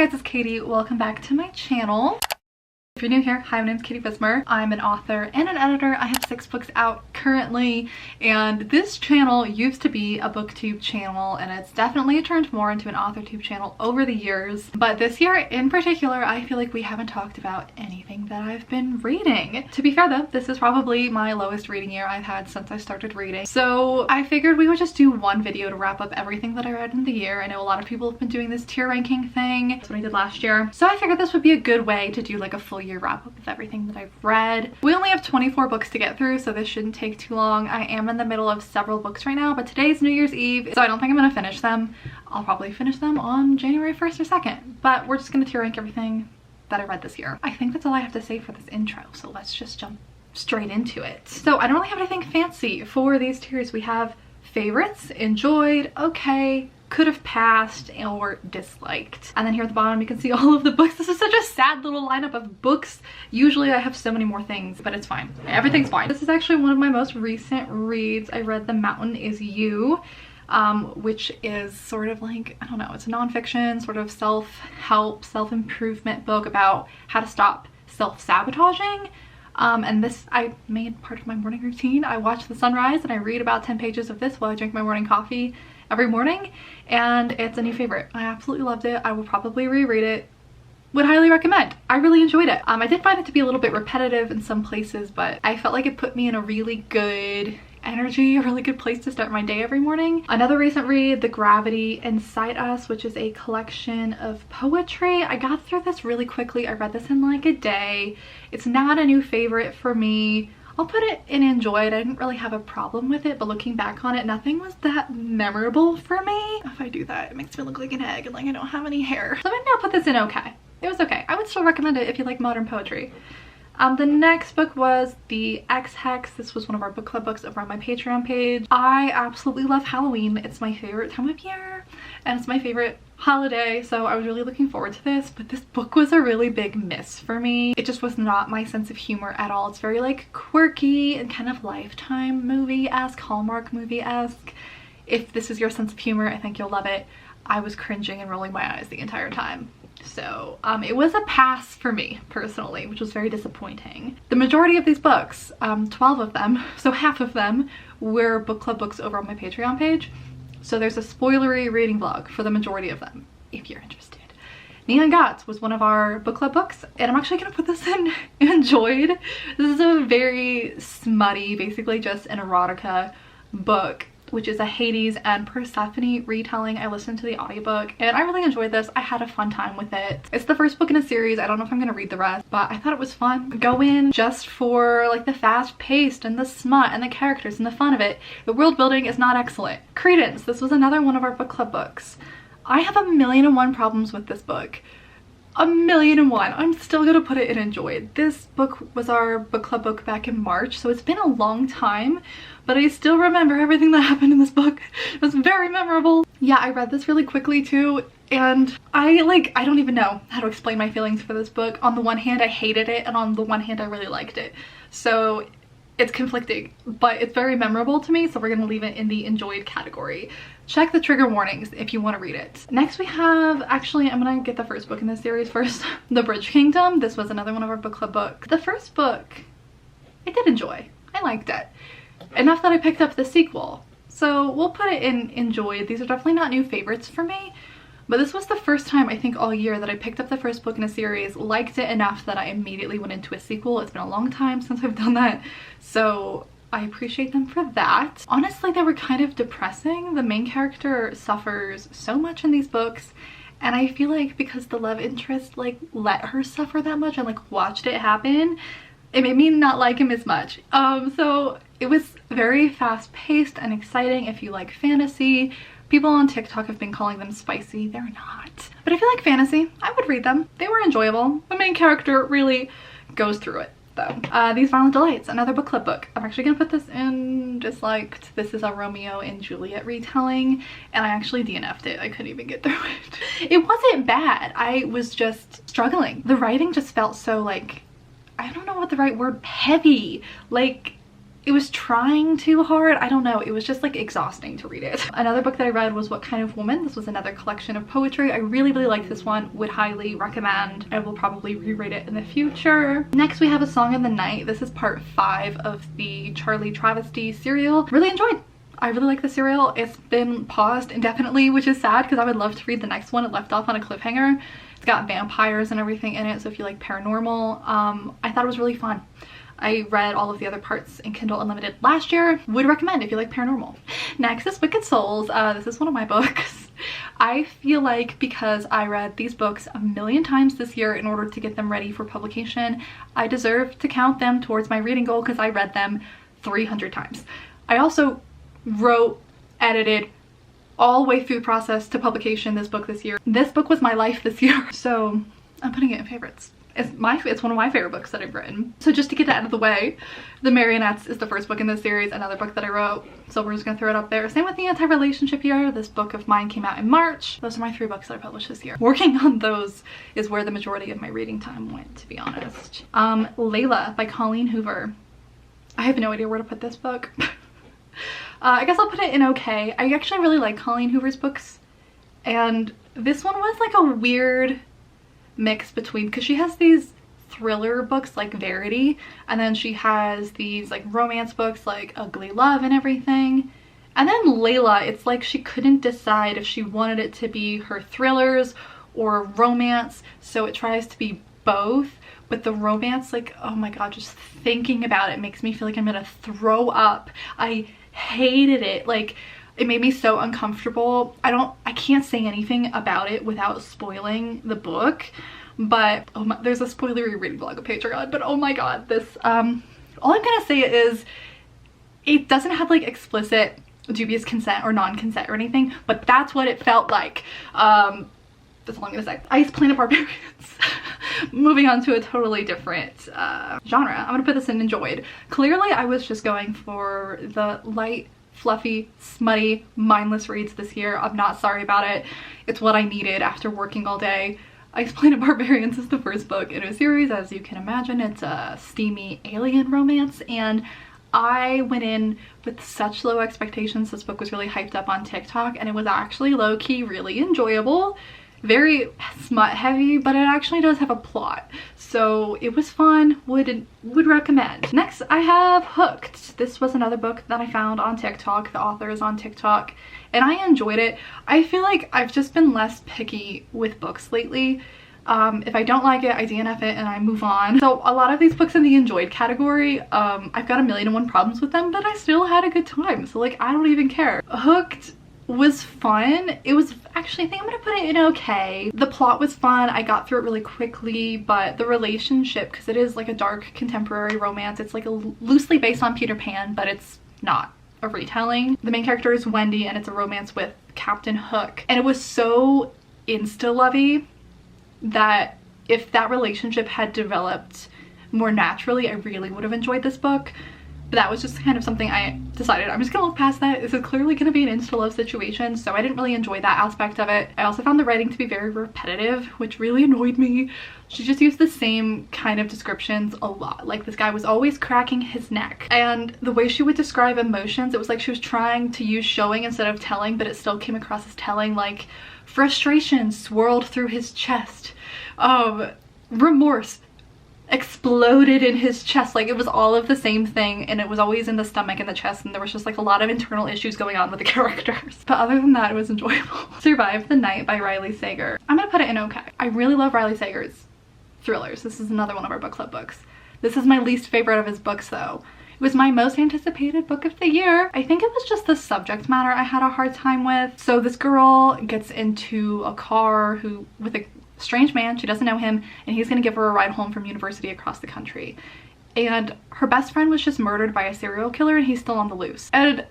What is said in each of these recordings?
Hey guys, it's Katie. Welcome back to my channel. If you're new here, hi, my name's Katie Bismer. I'm an author and an editor. I have 6 books out currently, and this channel used to be a booktube channel, and it's definitely turned more into an authortube channel over the years. But this year in particular, I feel like we haven't talked about anything that I've been reading. To be fair though, this is probably my lowest reading year I've had since I started reading. So I figured we would just do one video to wrap up everything that I read in the year. I know a lot of people have been doing this tier ranking thing. That's what I did last year. So I figured this would be a good way to do like a full year wrap up of everything that I've read. We only have 24 books to get through, so this shouldn't take too long. I am in the middle of several books right now, but today's New Year's Eve, so I don't think I'm gonna finish them. I'll probably finish them on January 1st or 2nd, but we're just gonna tier rank everything that I read this year. I think that's all I have to say for this intro, so let's just jump straight into it. So I don't really have anything fancy for these tiers. We have favorites, enjoyed, okay, could have passed, or disliked. And then here at the bottom you can see all of the books. This is such a sad little lineup of books. Usually I have so many more things, but it's fine. Everything's fine. This is actually one of my most recent reads. I read The Mountain Is You, which is sort of like, I don't know, it's a nonfiction, sort of self-help, self-improvement book about how to stop self-sabotaging. And this I made part of my morning routine. I watch the sunrise and I read about 10 pages of this while I drink my morning coffee every morning, and it's a new favorite. I absolutely loved it. I will probably reread it. Would highly recommend. I really enjoyed it. I did find it to be a little bit repetitive in some places, but I felt like it put me in a really good energy, a really good place to start my day every morning. Another recent read, The Gravity Inside Us, which is a collection of poetry. I got through this really quickly. I read this in like a day. It's not a new favorite for me. I'll put it in enjoyed. I didn't really have a problem with it, but looking back on it, nothing was that memorable for me. If I do that, it makes me look like an egg and like I don't have any hair. So maybe I'll put this in okay. It was okay. I would still recommend it if you like modern poetry. The next book was The X-Hex. This was one of our book club books over on my Patreon page. I absolutely love Halloween. It's my favorite time of year and it's my favorite holiday, so I was really looking forward to this, but this book was a really big miss for me. It just was not my sense of humor at all. It's very like quirky and kind of Lifetime movie-esque, Hallmark movie-esque. If this is your sense of humor, I think you'll love it. I was cringing and rolling my eyes the entire time. So it was a pass for me personally, which was very disappointing. The majority of these books, 12 of them, so half of them, were book club books over on my Patreon page. So there's a spoilery reading vlog for the majority of them, if you're interested. Neon Gods was one of our book club books, and I'm actually gonna put this in enjoyed. This is a very smutty, basically just an erotica book, which is a Hades and Persephone retelling. I listened to the audiobook and I really enjoyed this. I had a fun time with it. It's the first book in a series. I don't know if I'm gonna read the rest, but I thought it was fun. Go in just for like the fast paced and the smut and the characters and the fun of it. The world building is not excellent. Credence, this was another one of our book club books. I have 1,000,001 problems with this book. 1,000,001. I'm still gonna put it in enjoyed. This book was our book club book back in March, so it's been a long time, but I still remember everything that happened in this book. It was very memorable. Yeah, I read this really quickly too, and I don't even know how to explain my feelings for this book. On the one hand, I hated it, and on the one hand, I really liked it. So it's conflicting, but it's very memorable to me, so we're gonna leave it in the enjoyed category. Check the trigger warnings if you want to read it. Next we have, actually I'm gonna get the first book in this series first. The Bridge Kingdom. This was another one of our book club books. The first book I did enjoy. I liked it. Enough that I picked up the sequel. So we'll put it in enjoyed. These are definitely not new favorites for me, but this was the first time I think all year that I picked up the first book in a series, liked it enough that I immediately went into a sequel. It's been a long time since I've done that, so I appreciate them for that. Honestly, they were kind of depressing. The main character suffers so much in these books, and I feel like because the love interest like let her suffer that much and like watched it happen, it made me not like him as much. So it was very fast-paced and exciting if you like fantasy. People on TikTok have been calling them spicy. They're not. But if you like fantasy, I would read them. They were enjoyable. The main character really goes through it though. These Violent Delights, another book club book. I'm actually gonna put this in disliked. This is a Romeo and Juliet retelling, and I actually DNF'd it. I couldn't even get through it. It wasn't bad. I was just struggling. The writing just felt so like, I don't know what the right word, heavy. Like it was trying too hard. I don't know, it was just like exhausting to read it. Another book that I read was What Kind of Woman. This was another collection of poetry. I really liked this one, would highly recommend. I will probably reread it in the future. Next we have A Song in the Night. This is part 5 of the Charlie Travesty serial. Really enjoyed. I really like the serial. It's been paused indefinitely, which is sad because I would love to read the next one. It left off on a cliffhanger. It's got vampires and everything in it, so if you like paranormal, I thought it was really fun. I read all of the other parts in Kindle Unlimited last year. Would recommend if you like paranormal. Next is Wicked Souls. This is one of my books. I feel like because I read these books a million times this year in order to get them ready for publication, I deserve to count them towards my reading goal because I read them 300 times. I also wrote, edited, all the way through the process to publication this book this year. This book was my life this year, so I'm putting it in favorites. It's one of my favorite books that I've written. So just to get that out of the way, The Marionettes is the first book in this series, another book that I wrote, so we're just gonna throw it up there. Same with The Anti-Relationship Year. This book of mine came out in March. Those are my 3 books that I published this year. Working on those is where the majority of my reading time went, to be honest. Layla by Colleen Hoover. I have no idea where to put this book. I guess I'll put it in okay. I actually really like Colleen Hoover's books, and this one was like a weird mix between, because she has these thriller books like Verity, and then she has these like romance books like Ugly Love and everything, and then Layla, it's like she couldn't decide if she wanted it to be her thrillers or romance, so it tries to be both. But the romance, like, oh my god, just thinking about it makes me feel like I'm gonna throw up. I hated it. Like, it made me so uncomfortable. I can't say anything about it without spoiling the book, but oh my, there's a spoilery reading blog on Patreon, but oh my god, this all I'm gonna say is it doesn't have like explicit dubious consent or non-consent or anything, but that's what it felt like. That's all I'm gonna say. Ice Planet Barbarians. Moving on to a totally different genre. I'm gonna put this in enjoyed. Clearly I was just going for the light, fluffy, smutty, mindless reads this year. I'm not sorry about it. It's what I needed after working all day. Ice Planet Barbarians is the first book in a series. As you can imagine, it's a steamy alien romance, and I went in with such low expectations. This book was really hyped up on TikTok, and it was actually low-key really enjoyable. Very smut heavy, but it actually does have a plot, so it was fun. Would recommend. Next I have Hooked. This was another book that I found on TikTok. The author is on TikTok, and I enjoyed it. I feel like I've just been less picky with books lately. If I don't like it, I DNF it and I move on. So a lot of these books in the enjoyed category, I've got 1,000,001 problems with them, but I still had a good time, so like I don't even care. Hooked was fun. It was actually, I think I'm gonna put it in okay. The plot was fun. I got through it really quickly, but the relationship, because it is like a dark contemporary romance, it's like loosely based on Peter Pan, but it's not a retelling. The main character is Wendy, and it's a romance with Captain Hook, and it was so insta-lovey that if that relationship had developed more naturally, I really would have enjoyed this book. But that was just kind of something I decided I'm just gonna look past that. This is clearly gonna be an insta-love situation, so I didn't really enjoy that aspect of it. I also found the writing to be very repetitive, which really annoyed me. She just used the same kind of descriptions a lot. Like, this guy was always cracking his neck, and the way she would describe emotions, it was like she was trying to use showing instead of telling, but it still came across as telling. Like, frustration swirled through his chest. Remorse exploded in his chest. Like, it was all of the same thing, and it was always in the stomach and the chest, and there was just like a lot of internal issues going on with the characters. But other than that, it was enjoyable. Survive the Night by Riley Sager. I'm gonna put it in okay. I really love Riley Sager's thrillers. This is another one of our book club books. This is my least favorite of his books though. It was my most anticipated book of the year. I think it was just the subject matter I had a hard time with. So this girl gets into a car with a strange man. She doesn't know him, and he's gonna give her a ride home from university across the country. And her best friend was just murdered by a serial killer, and he's still on the loose. And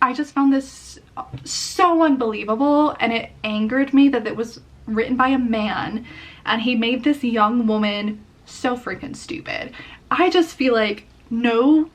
I just found this so unbelievable, and it angered me that it was written by a man, and he made this young woman so freaking stupid. I just feel like no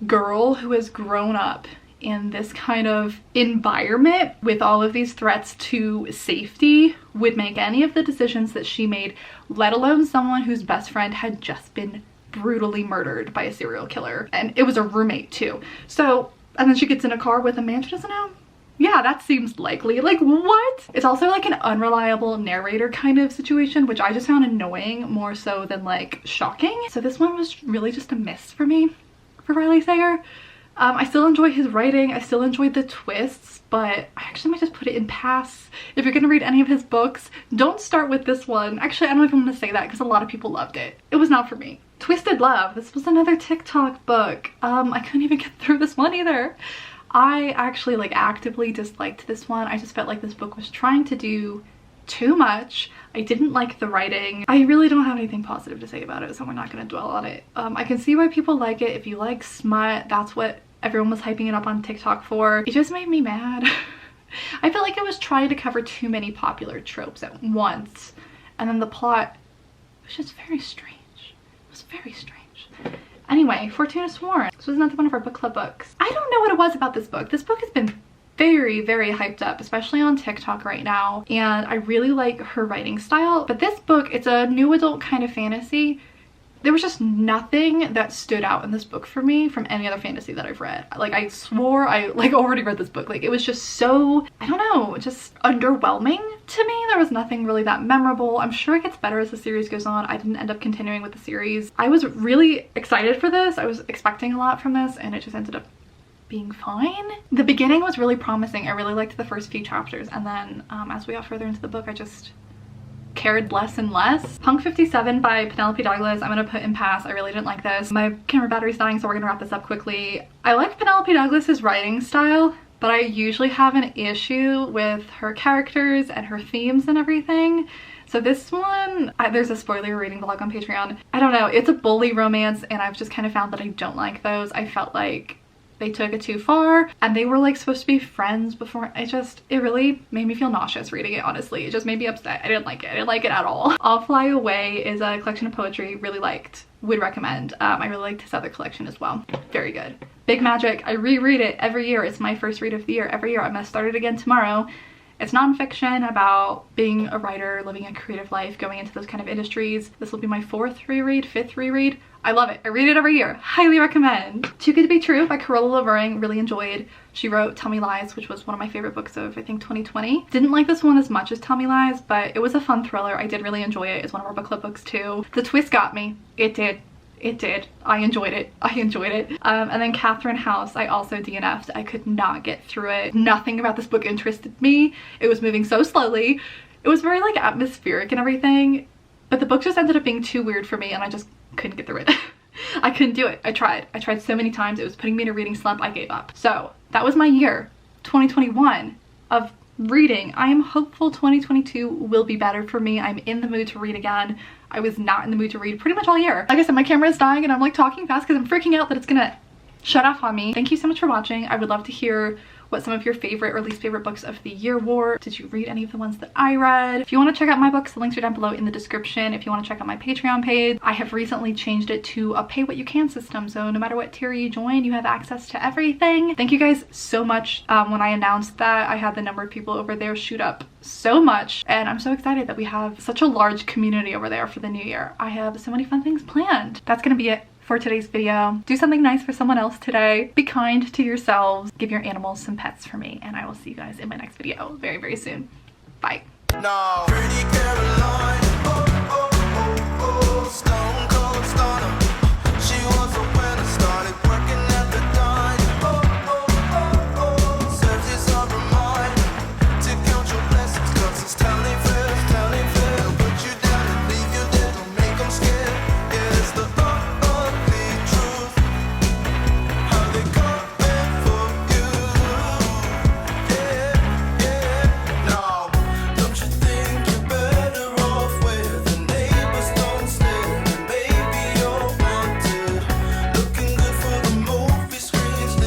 girl who has grown up in this kind of environment with all of these threats to safety would make any of the decisions that she made, let alone someone whose best friend had just been brutally murdered by a serial killer, and it was a roommate too. So, and then she gets in a car with a man she doesn't know. Yeah, that seems likely. Like, what? It's also like an unreliable narrator kind of situation, which I just found annoying more so than like shocking. So this one was really just a miss for me, for Riley Sager. I still enjoy his writing. I still enjoyed the twists, but I actually might just put it in pass. If you're gonna read any of his books, don't start with this one. Actually, I don't even want to say that because a lot of people loved it. It was not for me. Twisted Love. This was another TikTok book. I couldn't even get through this one either. I actually like actively disliked this one. I just felt like this book was trying to do too much. I didn't like the writing. I really don't have anything positive to say about it, so we're not going to dwell on it. I can see why people like it. If you like smut, that's what everyone was hyping it up on TikTok for. It just made me mad. I felt like it was trying to cover too many popular tropes at once, and then the plot was just very strange. It was very strange. Anyway, Fortuna Sworn. This was another one of our book club books. I don't know what it was about this book. This book has been very, very hyped up, especially on TikTok right now. And I really like her writing style. But this book, it's a new adult kind of fantasy. There was just nothing that stood out in this book for me from any other fantasy that I've read. Like, I swore I like already read this book. Like, it was just so, I don't know, just underwhelming to me. There was nothing really that memorable. I'm sure it gets better as the series goes on. I didn't end up continuing with the series. I was really excited for this. I was expecting a lot from this, and it just ended up being fine. The beginning was really promising. I really liked the first few chapters, and then as we got further into the book, I just cared less and less. Punk 57 by Penelope Douglas, I'm gonna put in pass. I really didn't like this. My camera battery's dying, so we're gonna wrap this up quickly. I like Penelope Douglas's writing style, but I usually have an issue with her characters and her themes and everything. So this one, there's a spoiler reading vlog on Patreon. I don't know, it's a bully romance, and I've just kind of found that I don't like those. I felt like they took it too far, and they were like supposed to be friends before. It really made me feel nauseous reading it, honestly. It just made me upset. I didn't like it. I didn't like it at all. I'll Fly Away is a collection of poetry, really liked, would recommend. I really liked his other collection as well. Very good. Big Magic, I reread it every year. It's my first read of the year every year. I'm gonna start it again tomorrow. It's nonfiction about being a writer, living a creative life, going into those kind of industries. This will be my fifth reread. I love it. I read it every year. Highly recommend. Too Good to Be True by Carola Lavering. Really enjoyed. She wrote Tell Me Lies, which was one of my favorite books of, I think, 2020. Didn't like this one as much as Tell Me Lies, but it was a fun thriller. I did really enjoy it. It's one of our book club books too. The twist got me. It did. It did. I enjoyed it. And then Catherine House, I also DNF'd. I could not get through it. Nothing about this book interested me. It was moving so slowly. It was very like atmospheric and everything, but the book just ended up being too weird for me, and I just couldn't get through it. I couldn't do it. I tried so many times. It was putting me in a reading slump. I gave up. So that was my year, 2021, of reading. I am hopeful 2022 will be better for me. I'm in the mood to read again. I was not in the mood to read pretty much all year. Like I said, my camera is dying and I'm like talking fast because I'm freaking out that it's gonna shut off on me. Thank you so much for watching. I would love to hear what some of your favorite or least favorite books of the year were. Did you read any of the ones that I read? If you want to check out my books, the links are down below in the description. If you want to check out my Patreon page, I have recently changed it to a pay what you can system. So no matter what tier you join, you have access to everything. Thank you guys so much. When I announced that, I had the number of people over there shoot up so much, and I'm so excited that we have such a large community over there for the new year. I have so many fun things planned. That's gonna be it for today's video. Do something nice for someone else today. Be kind to yourselves. Give your animals some pets for me, and I will see you guys in my next video very, very soon. Bye. No.